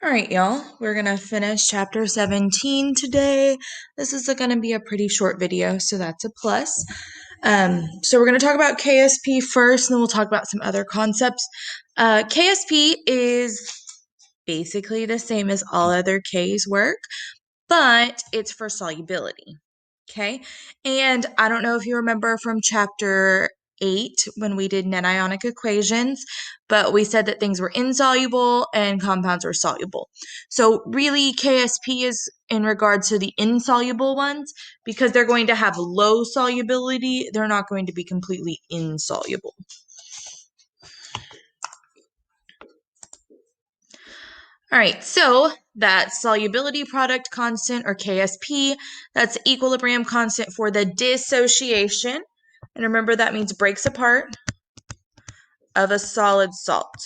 All right, y'all, we're going to finish chapter 17 today. This is going to be a pretty short video, so that's a plus. So we're going to talk about KSP first, and then we'll talk about some other concepts. KSP is basically the same as all other K's work, but it's for solubility. Okay, and I don't know if you remember from chapter 8 when we did net ionic equations, but we said that things were insoluble and compounds were soluble. So really KSP is in regards to the insoluble ones because they're going to have low solubility. They're not going to be completely insoluble. All right, so that solubility product constant, or KSP, that's the equilibrium constant for the dissociation. And remember, that means breaks apart of a solid salt.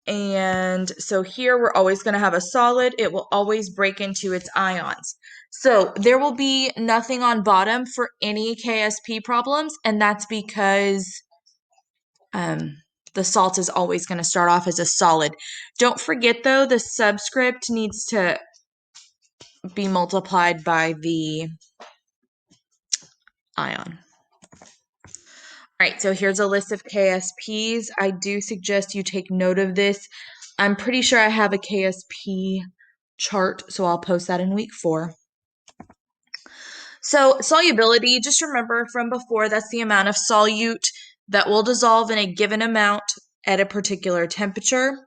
And so here we're always going to have a solid. It will always break into its ions. So there will be nothing on bottom for any KSP problems, and that's because the salt is always going to start off as a solid. Don't forget, though, the subscript needs to be multiplied by the ion. All right, so here's a list of KSPs. I do suggest you take note of this. I'm pretty sure I have a KSP chart, so I'll post that in week 4. So solubility, just remember from before, that's the amount of solute that will dissolve in a given amount at a particular temperature.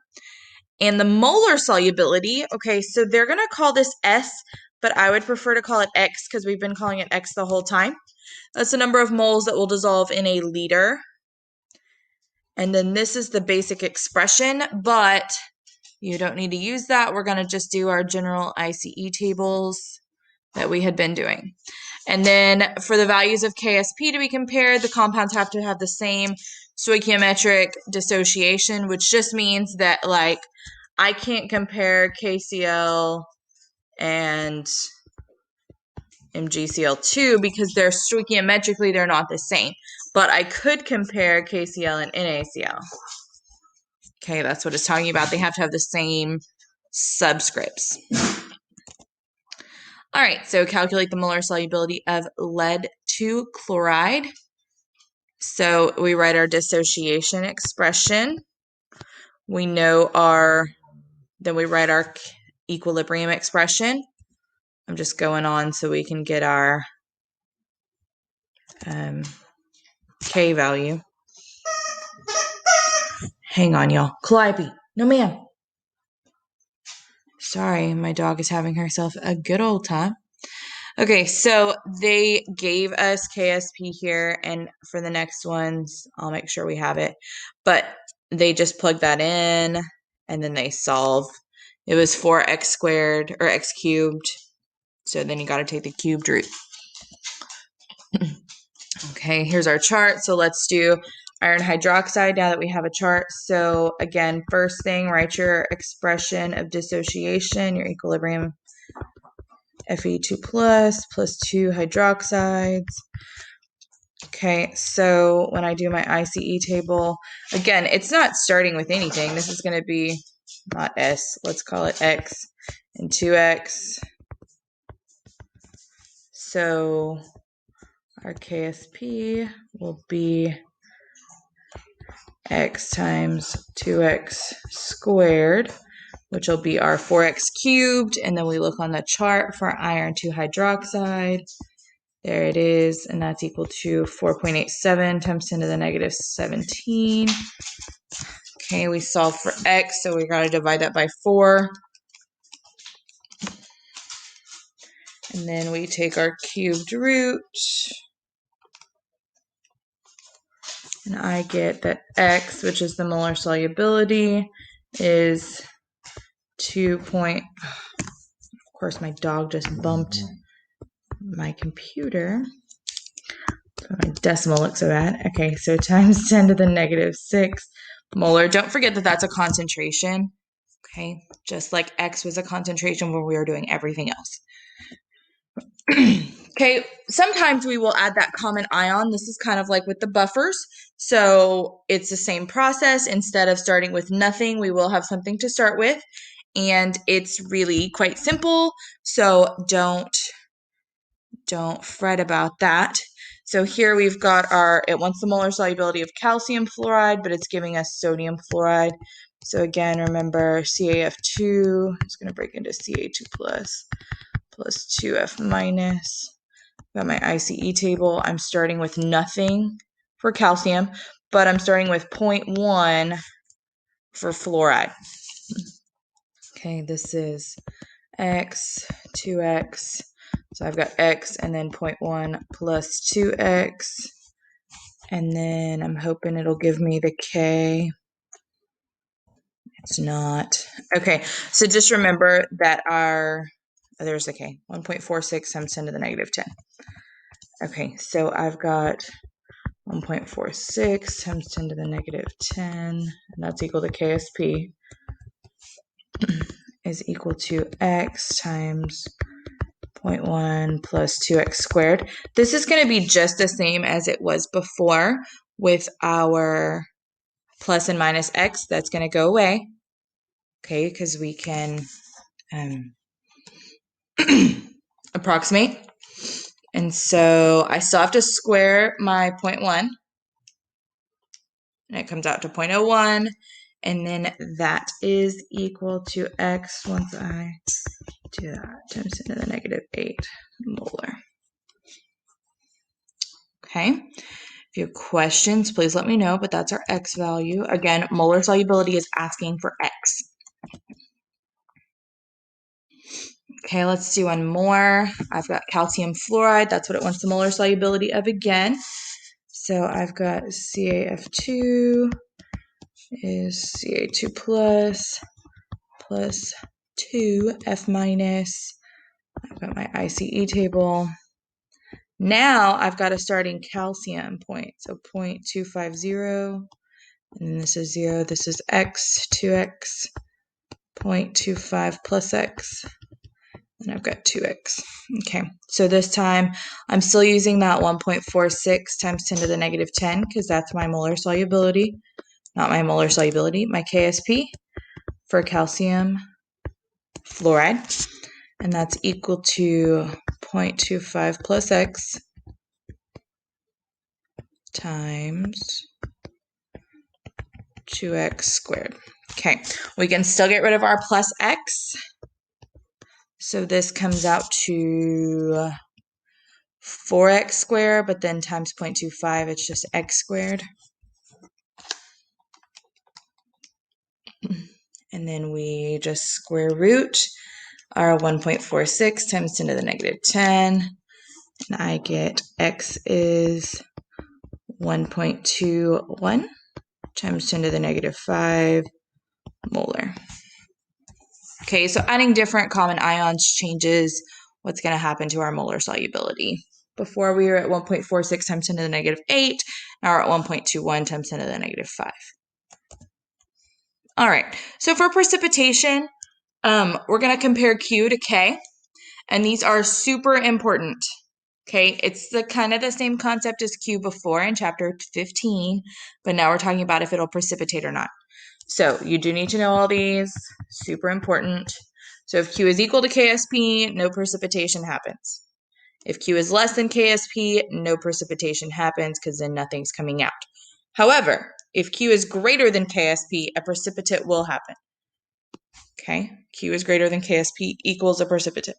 And the molar solubility, okay, so they're going to call this S, but I would prefer to call it X because we've been calling it X the whole time. That's the number of moles that will dissolve in a liter. And then this is the basic expression, but you don't need to use that. We're going to just do our general ICE tables that we had been doing. And then for the values of KSP to be compared, the compounds have to have the same stoichiometric dissociation, which just means that, like, I can't compare KCl and MgCl2 because they're stoichiometrically, they're not the same. But I could compare KCl and NaCl. Okay, that's what it's talking about. They have to have the same subscripts. All right, so calculate the molar solubility of lead 2 chloride. So we write our dissociation expression. We know then we write our equilibrium expression. I'm just going on so we can get our K value. Hang on, y'all. Calliope. No, ma'am. Sorry, my dog is having herself a good old time. Okay, so they gave us KSP here, and for the next ones, I'll make sure we have it. But they just plug that in, and then they solve. It was 4x squared, or x cubed, so then you got to take the cubed root. Okay, here's our chart. So let's do iron hydroxide now that we have a chart. So again, first thing, write your expression of dissociation, your equilibrium Fe2 plus 2 hydroxides. Okay, so when I do my ICE table, again, it's not starting with anything. This is going to be not S, let's call it X and 2X. So our KSP will be X times 2X squared, which will be our 4X cubed. And then we look on the chart for iron 2 hydroxide. There it is, and that's equal to 4.87 times 10 to the negative 17. Okay, we solve for X, so we got to divide that by 4. And then we take our cubed root. And I get that X, which is the molar solubility, is 2. Of course, my dog just bumped my computer. So my decimal looks so bad. Okay, so times 10 to the negative 6 molar. Don't forget that that's a concentration. Okay, just like X was a concentration when we were doing everything else. Okay, sometimes we will add that common ion. This is kind of like with the buffers. So it's the same process. Instead of starting with nothing, we will have something to start with. And it's really quite simple. So don't fret about that. So here we've got it wants the molar solubility of calcium fluoride, but it's giving us sodium fluoride. So again, remember CaF2 is going to break into Ca2 plus 2F minus. Got my ICE table. I'm starting with nothing for calcium, but I'm starting with 0.1 for fluoride. Okay, this is X, 2X. So I've got X and then 0.1 plus 2X. And then I'm hoping it'll give me the K. It's not. Okay, so just remember that there's the K, 1.46 times 10 to the negative 10. Okay, so I've got 1.46 times 10 to the negative 10, and that's equal to Ksp is equal to X times 0.1 plus 2X squared. This is going to be just the same as it was before with our plus and minus X. That's going to go away, okay, because we can approximate. And so I still have to square my 0.1, and it comes out to 0.01, and then that is equal to X once I do that times 10 to the negative 8 molar. Okay, if you have questions, please let me know, but that's our X value. Again, molar solubility is asking for X. Okay, let's do one more. I've got calcium fluoride. That's what it wants the molar solubility of again. So I've got CaF2 is Ca2 plus 2F minus. I've got my ICE table. Now I've got a starting calcium point. So 0.250. And then this is 0. This is X, 2X, 0.25 plus X. And I've got 2X. Okay, so this time I'm still using that 1.46 times 10 to the negative 10 because that's my molar solubility. Not my molar solubility, my Ksp for calcium fluoride. And that's equal to 0.25 plus X times 2X squared. Okay, we can still get rid of our plus X. So this comes out to 4X squared, but then times 0.25, it's just X squared. And then we just square root our 1.46 times 10 to the negative 10. And I get X is 1.21 times 10 to the negative 5 molar. Okay, so adding different common ions changes what's going to happen to our molar solubility. Before we were at 1.46 times 10 to the negative 8, now we're at 1.21 times 10 to the negative 5. All right, so for precipitation, we're going to compare Q to K, and these are super important. Okay, it's kind of the same concept as Q before in chapter 15, but now we're talking about if it'll precipitate or not. So you do need to know all these, super important. So if Q is equal to Ksp, no precipitation happens. If Q is less than Ksp, no precipitation happens because then nothing's coming out. However, if Q is greater than Ksp, a precipitate will happen. Okay, Q is greater than Ksp equals a precipitate.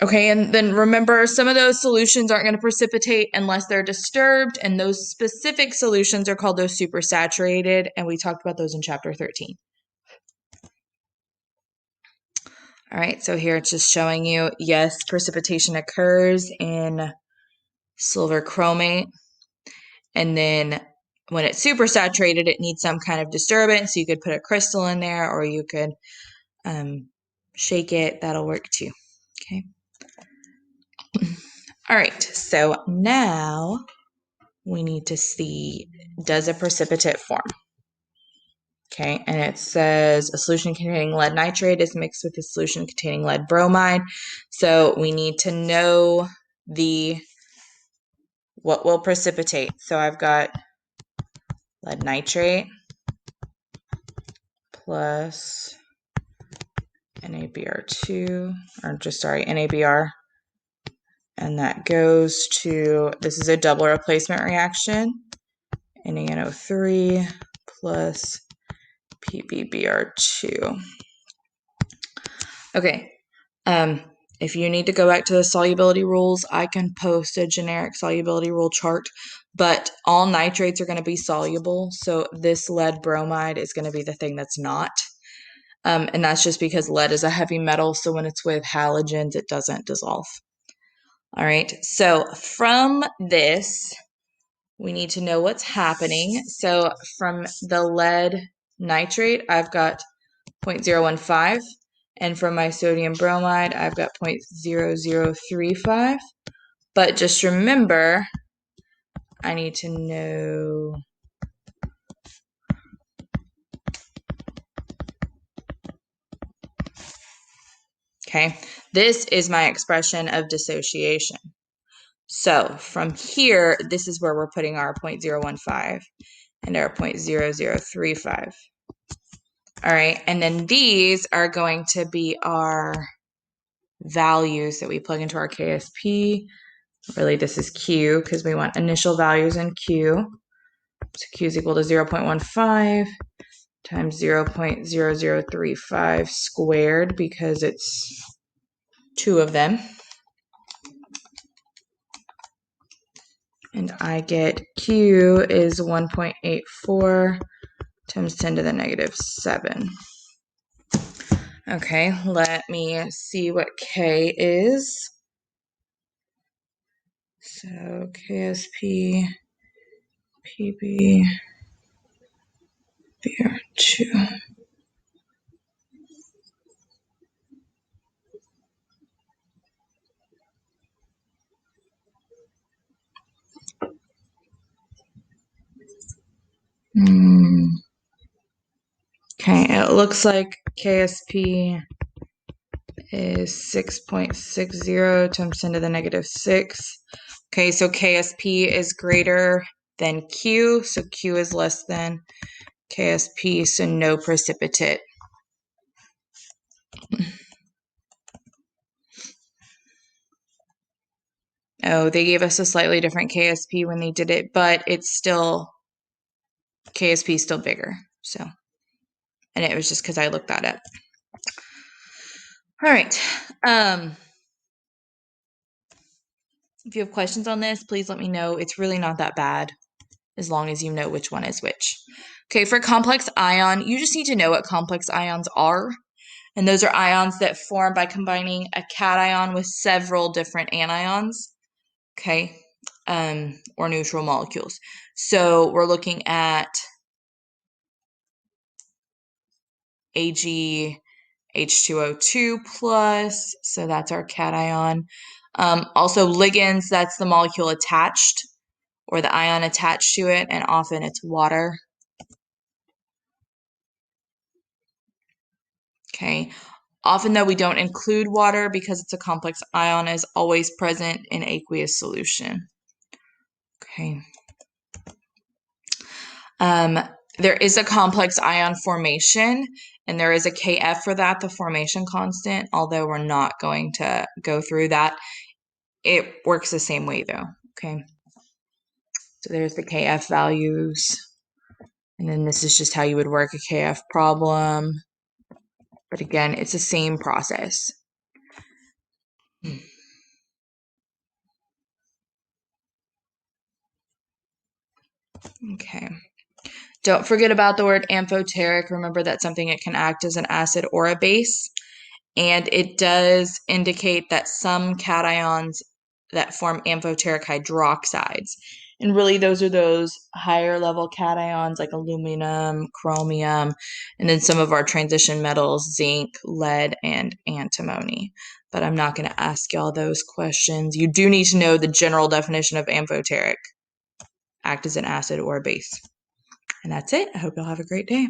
Okay, and then remember, some of those solutions aren't going to precipitate unless they're disturbed, and those specific solutions are called those supersaturated, and we talked about those in chapter 13. All right, so here it's just showing you, yes, precipitation occurs in silver chromate, and then when it's supersaturated, it needs some kind of disturbance. So you could put a crystal in there, or you could shake it. That'll work too. Okay. All right, so now we need to see, does a precipitate form? Okay, and it says a solution containing lead nitrate is mixed with a solution containing lead bromide. So we need to know what will precipitate. So I've got lead nitrate plus NaBr2, NaBr, and that goes to, this is a double replacement reaction, NaNO3 plus PbBr2. Okay, if you need to go back to the solubility rules, I can post a generic solubility rule chart, but all nitrates are going to be soluble, so this lead bromide is going to be the thing that's not. And that's just because lead is a heavy metal, so when it's with halogens, it doesn't dissolve. All right, so from this, we need to know what's happening. So from the lead nitrate, I've got 0.015, and from my sodium bromide, I've got 0.0035. But just remember, I need to know okay, this is my expression of dissociation. So from here, this is where we're putting our 0.015 and our 0.0035. All right, and then these are going to be our values that we plug into our KSP. Really, this is Q because we want initial values in Q. So Q is equal to 0.15 times 0.0035 squared because it's two of them. And I get Q is 1.84 times 10 to the negative 7. Okay, let me see what K is. So KSP, PB, BR2. Okay, it looks like KSP is 6.60 times 10 to the negative 6. Okay, so KSP is greater than Q, so Q is less than KSP, so no precipitate. Oh, they gave us a slightly different KSP when they did it, but it's still, KSP is still bigger, so. And it was just because I looked that up. All right. If you have questions on this, please let me know. It's really not that bad as long as you know which one is which. Okay, for complex ion, you just need to know what complex ions are. And those are ions that form by combining a cation with several different anions, okay, or neutral molecules. So we're looking at AgH2O2 plus, so that's our cation. Also ligands, that's the molecule attached or the ion attached to it, and often it's water. Okay. Often, though, we don't include water because it's a complex ion is always present in aqueous solution. Okay. There is a complex ion formation, and there is a Kf for that, the formation constant, although we're not going to go through that. It works the same way, though. Okay. So there's the Kf values. And then this is just how you would work a Kf problem. But again, it's the same process. Okay. Don't forget about the word amphoteric. Remember that's something it can act as an acid or a base. And it does indicate that some cations that form amphoteric hydroxides. And really those are those higher level cations like aluminum, chromium, and then some of our transition metals, zinc, lead, and antimony. But I'm not going to ask y'all those questions. You do need to know the general definition of amphoteric. Act as an acid or a base. And that's it. I hope you'll have a great day.